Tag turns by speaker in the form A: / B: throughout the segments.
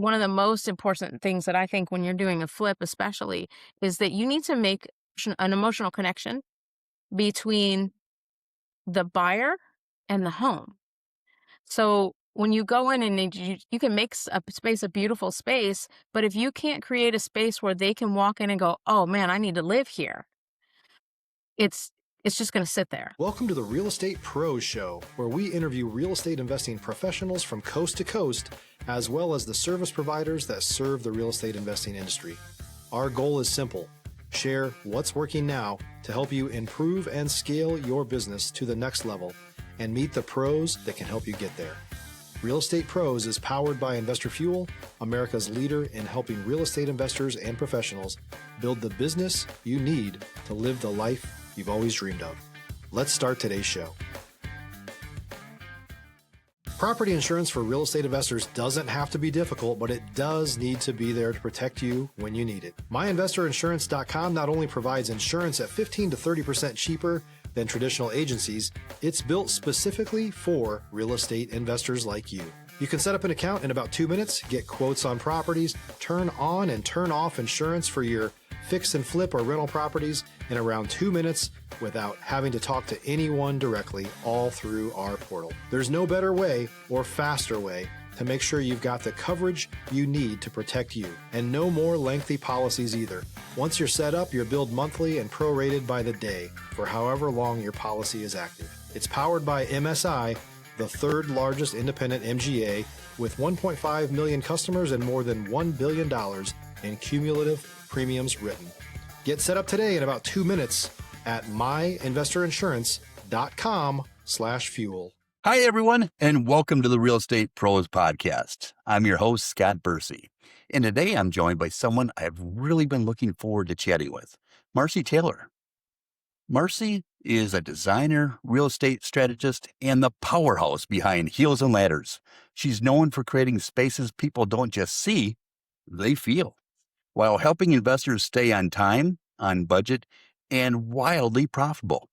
A: one of the most important things that I think when you're doing a flip, especially, is that you need to make an emotional connection between the buyer and the home. So when you go in and you can make a space a beautiful space, but if you can't create a space where they can walk in and go, "Oh man, I need to live here," it's it's just going to sit there.
B: Welcome to the Real Estate Pros Show, where we interview real estate investing professionals from coast to coast, as well as the service providers that serve the real estate investing industry. Our goal is simple: share what's working now to help you improve and scale your business to the next level and meet the pros that can help you get there. Real Estate Pros is powered by Investor Fuel, America's leader in helping real estate investors and professionals build the business you need to live the life you've always dreamed of. Let's start today's show. Property insurance for real estate investors doesn't have to be difficult, but it does need to be there to protect you when you need it. MyInvestorInsurance.com not only provides insurance at 15 to 30% cheaper than traditional agencies, it's built specifically for real estate investors like you. You can set up an account in about 2 minutes, get quotes on properties, turn on and turn off insurance for your fix and flip or rental properties in around 2 minutes without having to talk to anyone directly, all through our portal. There's no better way or faster way to make sure you've got the coverage you need to protect you, and no more lengthy policies either. Once you're set up, you're billed monthly and prorated by the day for however long your policy is active. It's powered by MSI, the third largest independent MGA, with 1.5 million customers and more than $1 billion in cumulative premiums written. Get set up today in about 2 minutes at myinvestorinsurance.com/fuel.
C: Hi, everyone, and welcome to the Real Estate Pros Podcast. I'm your host, Scott Bursey, and today I'm joined by someone I've really been looking forward to chatting with, Marci Taylor. Marci is a designer, real estate strategist, and the powerhouse behind Heels and Ladders. She's known for creating spaces people don't just see, they feel, while helping investors stay on time, on budget, and wildly profitable.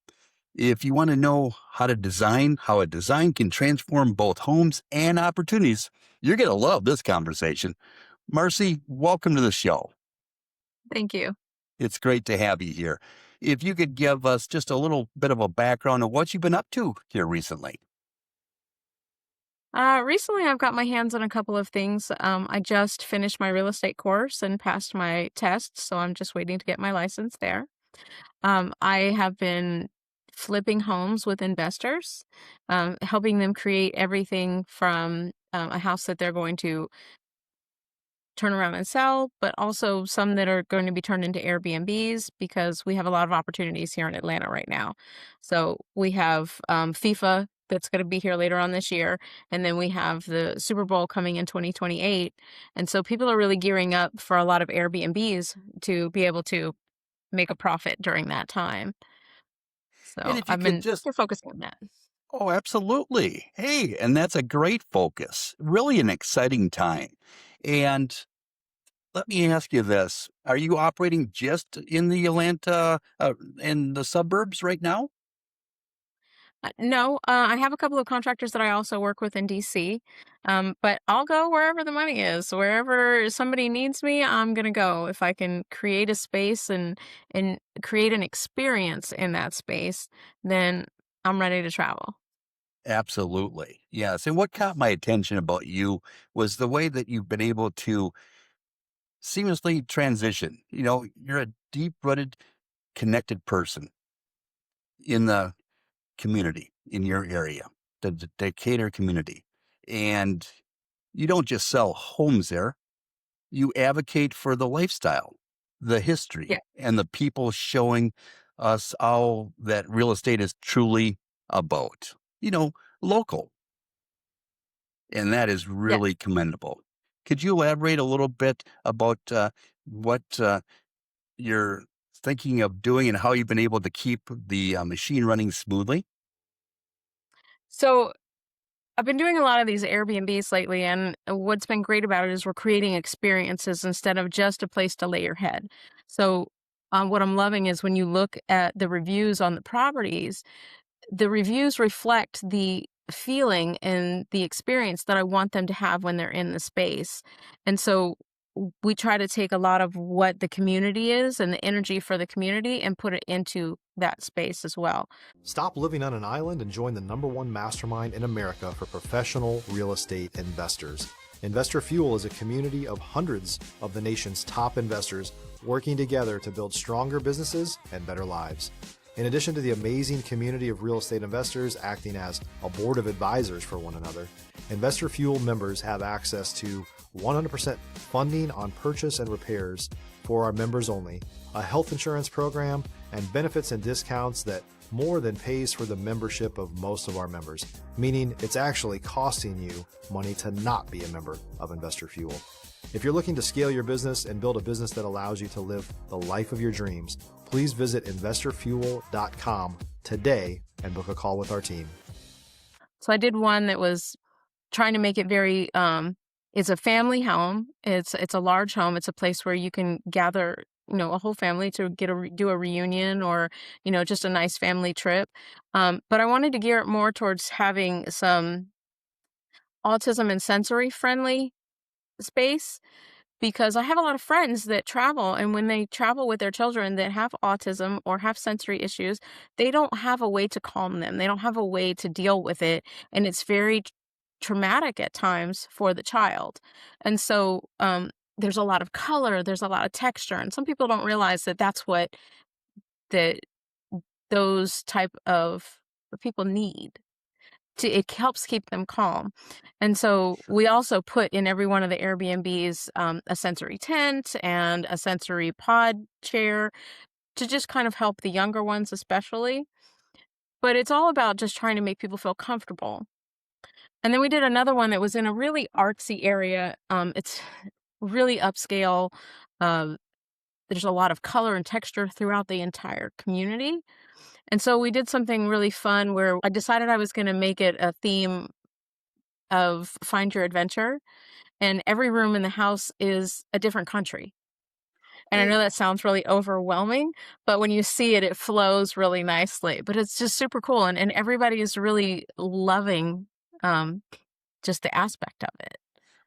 C: If you want to know how a design can transform both homes and opportunities, you're going to love this conversation. Marci, welcome to the show.
A: Thank you.
C: It's great to have you here. If you could give us just a little bit of a background of what you've been up to here recently.
A: Recently, I've got my hands on a couple of things. I just finished my real estate course and passed my test, so I'm just waiting to get my license there. I have been flipping homes with investors, helping them create everything from a house that they're going to turn around and sell, but also some that are going to be turned into Airbnbs, because we have a lot of opportunities here in Atlanta right now. So we have FIFA that's going to be here later on this year, and then we have the Super Bowl coming in 2028. And so people are really gearing up for a lot of Airbnbs to be able to make a profit during that time.
C: And
A: So
C: if you
A: I've
C: could
A: been
C: just,
A: focusing on that.
C: oh, absolutely. Hey, and that's a great focus. Really an exciting time. And let me ask you this. Are you operating just in the Atlanta, in the suburbs right now?
A: No, I have a couple of contractors that I also work with in DC, but I'll go wherever the money is. Wherever somebody needs me, I'm gonna go. If I can create a space and create an experience in that space, then I'm ready to travel.
C: Absolutely. Yes. And what caught my attention about you was the way that you've been able to seamlessly transition. You know, you're a deep rooted, connected person in the community, in your area, the Decatur community. And you don't just sell homes there, you advocate for the lifestyle, the
A: Yeah,
C: history, and the people showing us all that real estate is truly about, you know, local. And that is
A: yeah.
C: really commendable. Could you elaborate a little bit about what you're thinking of doing and how you've been able to keep the machine running smoothly?
A: So I've been doing a lot of these Airbnbs lately, and what's been great about it is we're creating experiences instead of just a place to lay your head. So, what I'm loving is when you look at the reviews on the properties, the reviews reflect the feeling and the experience that I want them to have when they're in the space. And so we try to take a lot of what the community is and the energy for the community and put it into that space as well.
B: Stop living on an island and join the #1 mastermind in America for professional real estate investors. Investor Fuel is a community of hundreds of the nation's top investors working together to build stronger businesses and better lives. In addition to the amazing community of real estate investors acting as a board of advisors for one another, Investor Fuel members have access to 100% funding on purchase and repairs for our members only, a health insurance program, and benefits and discounts that more than pays for the membership of most of our members, meaning it's actually costing you money to not be a member of Investor Fuel. If you're looking to scale your business and build a business that allows you to live the life of your dreams, please visit investorfuel.com today and book a call with our team.
A: So I did one that was trying to make it very it's a family home. It's a large home. It's a place where you can gather, a whole family to do a reunion or, just a nice family trip. But I wanted to gear it more towards having some autism and sensory friendly space, because I have a lot of friends that travel, and when they travel with their children that have autism or have sensory issues, they don't have a way to calm them. They don't have a way to deal with it, and it's very traumatic at times for the child. And so there's a lot of color, there's a lot of texture, and some people don't realize that that's what that those type of people need. It helps keep them calm. And so we also put in every one of the Airbnbs a sensory tent and a sensory pod chair to just kind of help the younger ones especially. But it's all about just trying to make people feel comfortable. And then we did another one that was in a really artsy area. It's really upscale. Uh, there's a lot of color and texture throughout the entire community. And so we did something really fun where I decided I was going to make it a theme of Find Your Adventure, and every room in the house is a different country. And I know that sounds really overwhelming, but when you see it, it flows really nicely. But it's just super cool, and everybody is really loving um, just the aspect of it.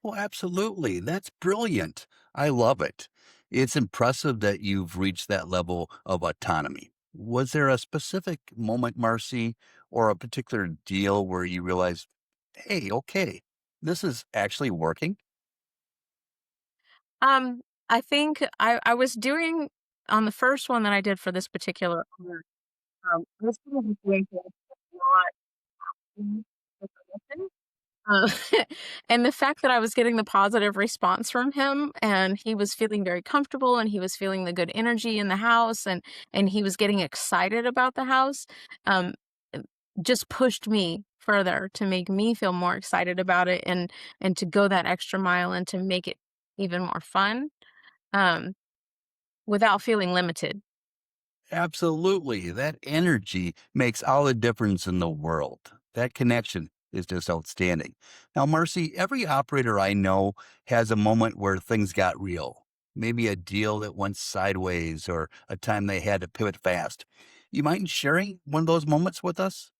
C: Well, absolutely. That's brilliant. I love it. It's impressive that you've reached that level of autonomy. Was there a specific moment, Marcy, or a particular deal where you realized, hey, okay, this is actually working?
A: Um, I think I was doing on the first one that I did for this particular owner, I was kind of doing things not Uh, and the fact that I was getting the positive response from him, and he was feeling very comfortable, and he was feeling the good energy in the house, and he was getting excited about the house, um, uh, just pushed me further to make me feel more excited about it, and to go that extra mile and to make it even more fun, um, without feeling limited.
C: Absolutely. That energy makes all the difference in the world. That connection is just outstanding. Now, Marcy, every operator I know has a moment where things got real. Maybe a deal that went sideways or a time they had to pivot fast. You mind sharing one of those moments with us?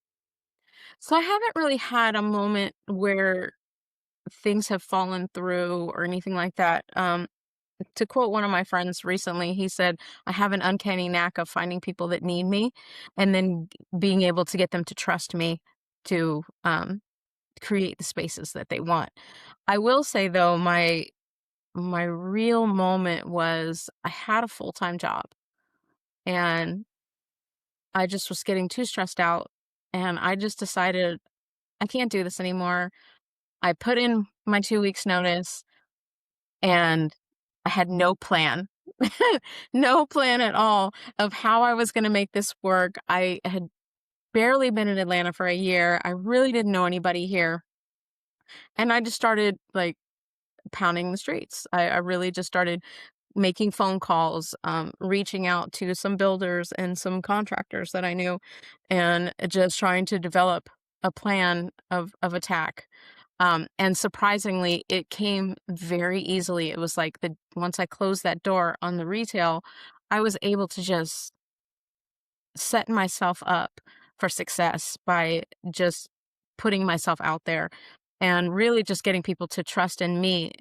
A: So I haven't really had a moment where things have fallen through or anything like that. To quote one of my friends recently, he said, "I have an uncanny knack of finding people that need me and then being able to get them to trust me to create the spaces that they want." I will say though, my real moment was I had a full-time job, and I just was getting too stressed out, and I just decided I can't do this anymore. I put in my 2 weeks notice, and I had no plan. No plan at all of how I was gonna make this work. I had barely been in Atlanta for a year. I really didn't know anybody here, and I just started, like, pounding the streets. I really just started making phone calls, reaching out to some builders and some contractors that I knew, and just trying to develop a plan of attack. And surprisingly, it came very easily. It was like the once I closed that door on the retail, I was able to just set myself up for success by just putting myself out there and really just getting people to trust in me.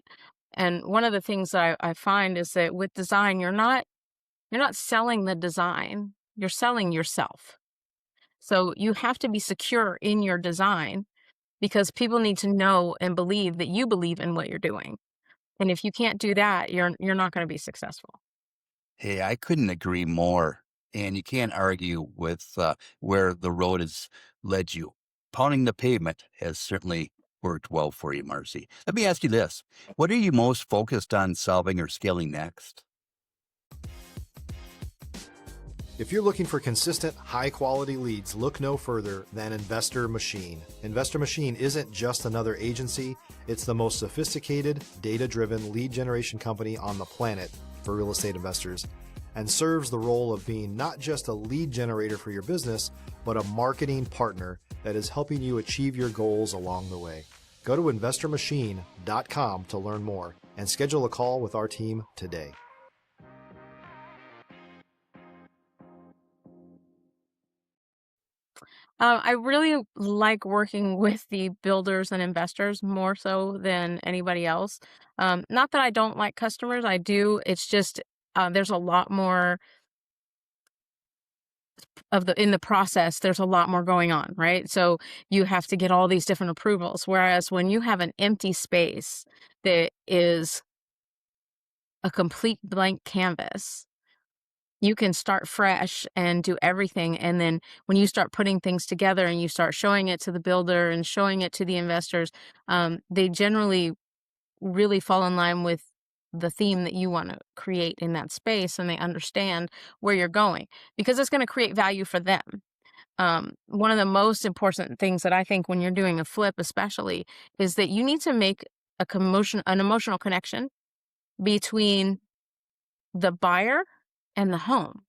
A: And one of the things that I find is that with design, you're not selling the design, you're selling yourself. So you have to be secure in your design because people need to know and believe that you believe in what you're doing. And if you can't do that, you're not going to be successful.
C: Hey, I couldn't agree more. And you can't argue with where the road has led you. Pounding the pavement has certainly worked well for you, Marcy. Let me ask you this. What are you most focused on solving or scaling next?
B: If you're looking for consistent, high-quality leads, look no further than Investor Machine. Investor Machine isn't just another agency, it's the most sophisticated, data-driven lead generation company on the planet for real estate investors, and serves the role of being not just a lead generator for your business, but a marketing partner that is helping you achieve your goals along the way. Go to investormachine.com to learn more and schedule a call with our team today.
A: I really like working with the builders and investors more so than anybody else. Not that I don't like customers, I do. It's just there's a lot more of the in the process. There's a lot more going on, right? So you have to get all these different approvals. Whereas when you have an empty space that is a complete blank canvas, you can start fresh and do everything. And then when you start putting things together and you start showing it to the builder and showing it to the investors, they generally really fall in line with the theme that you want to create in that space, and they understand where you're going because it's going to create value for them. One of the most important things that I think when you're doing a flip, especially, is that you need to make an emotional connection between the buyer and the home.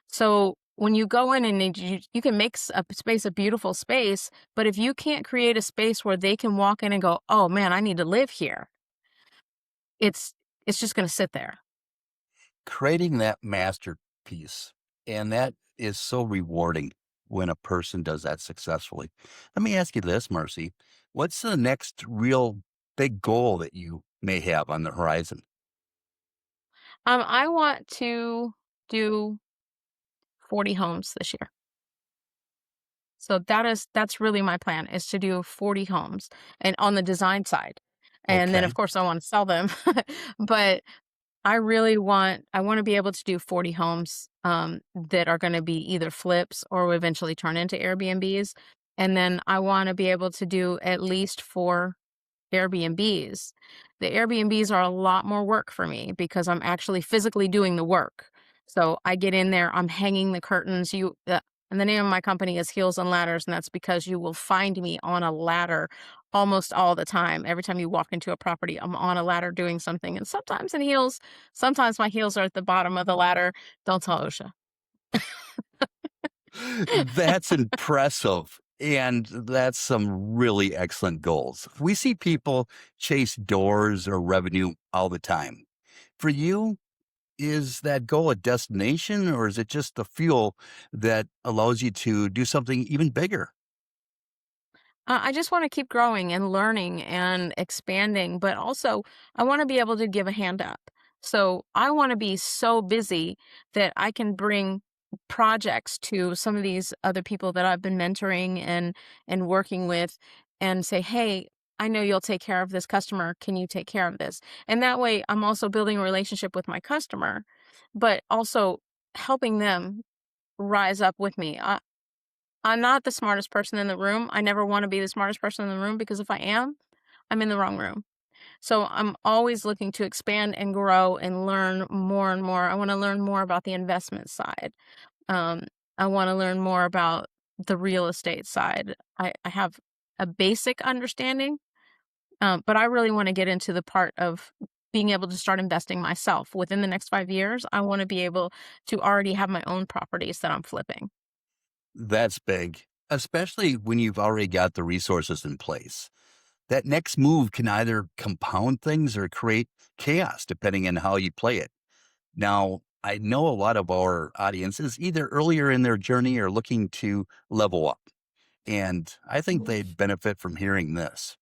A: So when you go in and you can make a space a beautiful space, but if you can't create a space where they can walk in and go, "Oh man, I need to live here," it's it's just going to sit there.
C: Creating that masterpiece. And that is so rewarding when a person does that successfully. Let me ask you this, Marcy. What's the next real big goal that you may have on the horizon?
A: I want to do 40 homes this year. So that's really my plan is to do 40 homes and on the design side. And then of
C: Okay.
A: course I want to sell them. But I want to be able to do 40 homes that are going to be either flips or will eventually turn into Airbnbs. And then I want to be able to do at least 4 Airbnbs. The Airbnbs are a lot more work for me because I'm actually physically doing the work. So I get in there, I'm hanging the curtains. And the name of my company is Heels and Ladders, and that's because you will find me on a ladder almost all the time. Every time you walk into a property, I'm on a ladder doing something, and sometimes in heels. Sometimes my heels are at the bottom of the ladder. Don't tell OSHA.
C: That's impressive. And that's some really excellent goals. We see people chase doors or revenue all the time. For you, is that goal a destination or is it just the fuel that allows you to do something even bigger?
A: I just want to keep growing and learning and expanding, but also I want to be able to give a hand up. So I want to be so busy that I can bring projects to some of these other people that I've been mentoring and working with and say, "Hey, I know you'll take care of this customer. Can you take care of this?" And that way I'm also building a relationship with my customer, but also helping them rise up with me. I'm not the smartest person in the room. I never want to be the smartest person in the room because if I am, I'm in the wrong room. So I'm always looking to expand and grow and learn more and more. I want to learn more about the investment side. Um, I want to learn more about the real estate side. I have a basic understanding, but I really want to get into the part of being able to start investing myself. Within the next 5 years, I want to be able to already have my own properties that I'm flipping.
C: That's big, especially when you've already got the resources in place. That next move can either compound things or create chaos, depending on how you play it. Now, I know a lot of our audience is either earlier in their journey or looking to level up. and I think they'd benefit from hearing this.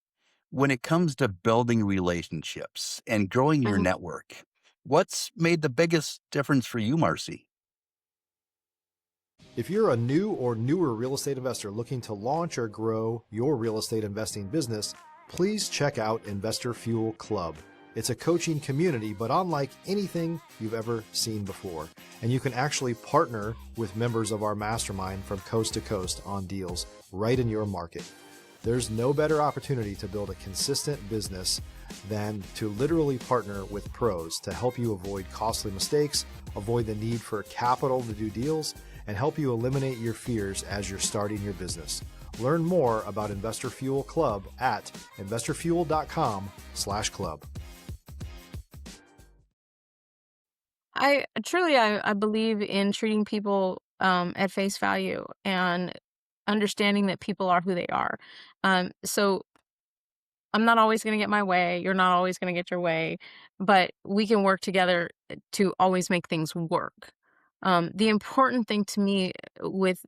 C: When it comes to building relationships and growing your
A: Mhm.
C: network, what's made the biggest difference for you, Marcy?
B: If you're a new or newer real estate investor looking to launch or grow your real estate investing business, please check out Investor Fuel Club. It's a coaching community, but unlike anything you've ever seen before. And you can actually partner with members of our mastermind from coast to coast on deals right in your market. There's no better opportunity to build a consistent business than to literally partner with pros to help you avoid costly mistakes, avoid the need for capital to do deals, and help you eliminate your fears as you're starting your business. Learn more about Investor Fuel Club at investorfuel.com/club.
A: I believe in treating people at face value and understanding that people are who they are. So I'm not always going to get my way. You're not always going to get your way, but we can work together to always make things work. The important thing to me with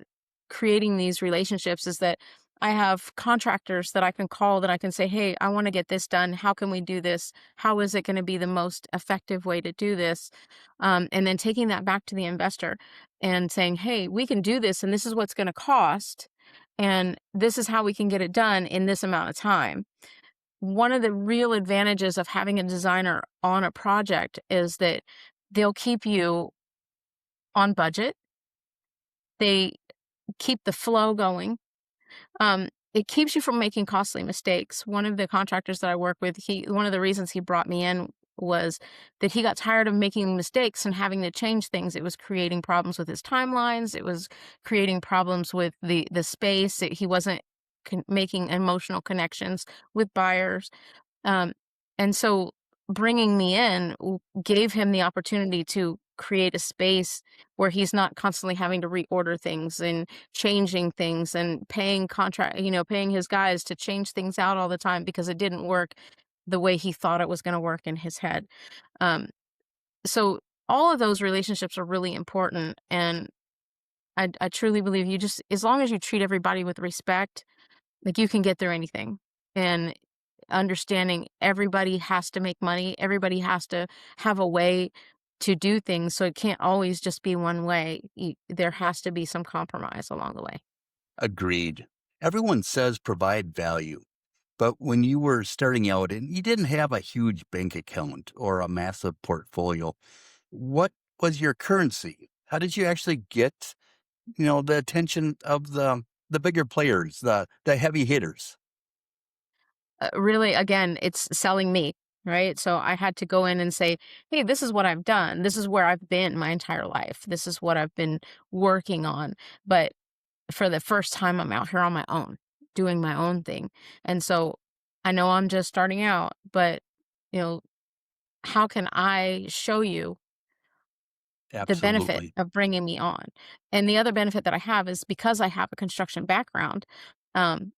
A: creating these relationships is that I have contractors that I can call that I can say, hey, I want to get this done. How can we do this? How is it going to be the most effective way to do this? And then taking that back to the investor and saying, hey, we can do this, and this is what's going to cost. And this is how we can get it done in this amount of time. One of the real advantages of having a designer on a project is that they'll keep you on budget. They keep the flow going. It keeps you from making costly mistakes. One of the contractors that I work with, one of the reasons he brought me in was that he got tired of making mistakes and having to change things. It was creating problems with his timelines. It was creating problems with the space. He wasn't making emotional connections with buyers. Um, and so bringing me in gave him the opportunity to create a space where he's not constantly having to reorder things and changing things and paying his guys to change things out all the time because it didn't work the way he thought it was going to work in his head. Um, so all of those relationships are really important. And I truly believe as long as you treat everybody with respect, like you can get through anything. And understanding everybody has to make money, everybody has to have a way to do things, so it can't always just be one way. There has to be some compromise along the way.
C: Agreed. Everyone says provide value, but when you were starting out and you didn't have a huge bank account or a massive portfolio, what was your currency? How did you actually get, the attention of the bigger players, the heavy hitters?
A: Really, again, it's selling me, right? So I had to go in and say, hey, this is what I've done. This is where I've been my entire life. This is what I've been working on. But for the first time, I'm out here on my own, doing my own thing. And so I know I'm just starting out, but, you know, how can I show you the benefit
C: Absolutely.
A: of bringing me on? And the other benefit that I have is because I have a construction background, um,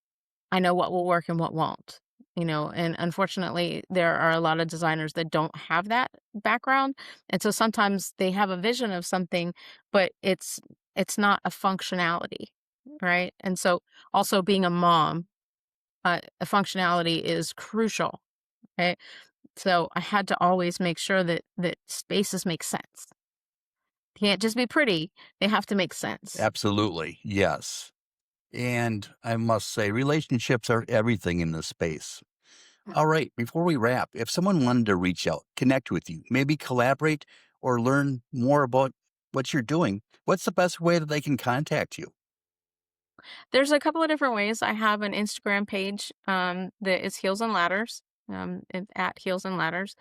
A: I know what will work and what won't. And unfortunately, there are a lot of designers that don't have that background. And so sometimes they have a vision of something, but it's not a functionality, right? And so also being a mom, a functionality is crucial, right? So I had to always make sure that spaces make sense. Can't just be pretty, they have to make sense.
C: Absolutely. Yes. And I must say, relationships are everything in this space. All right. Before we wrap, if someone wanted to reach out, connect with you, maybe collaborate or learn more about what you're doing, what's the best way that they can contact you?
A: There's a couple of different ways. I have an Instagram page that is Heels and Ladders, at Heels and Ladders.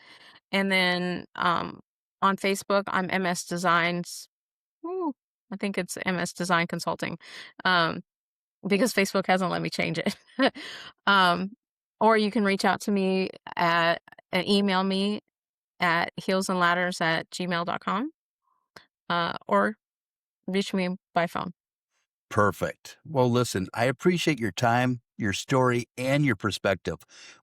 A: And then on Facebook, I'm MS Designs. Ooh, I think it's MS Design Consulting, um, because Facebook hasn't let me change it. um, or you can reach out to me and email me at heelsandladders@gmail.com, or reach me by phone.
C: Perfect. Well, listen, I appreciate your time, your story, and your perspective.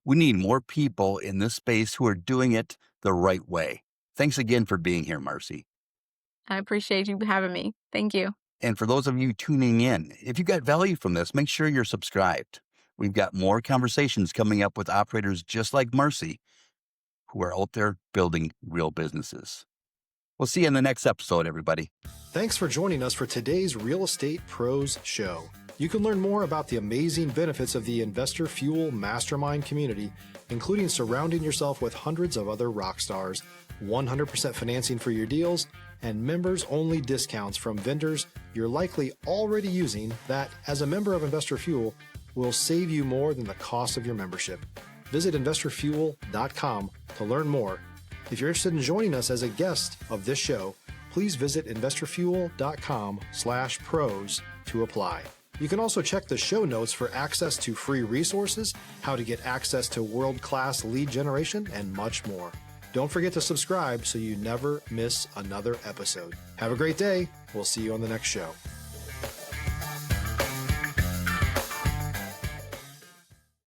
C: We need more people in this space who are doing it the right way. Thanks again for being here, Marcy.
A: I appreciate you having me. Thank you.
C: And for those of you tuning in, if you got value from this, make sure you're subscribed. We've got more conversations coming up with operators just like Marci, who are out there building real businesses. We'll see you in the next episode, everybody.
B: Thanks for joining us for today's Real Estate Pros Show. You can learn more about the amazing benefits of the Investor Fuel Mastermind community, including surrounding yourself with hundreds of other rock stars, 100% financing for your deals, and members-only discounts from vendors you're likely already using that, as a member of Investor Fuel, will save you more than the cost of your membership. Visit investorfuel.com to learn more. If you're interested in joining us as a guest of this show, please visit investorfuel.com/pros to apply. You can also check the show notes for access to free resources, how to get access to world-class lead generation, and much more. Don't forget to subscribe so you never miss another episode. Have a great day. We'll see you on the next show.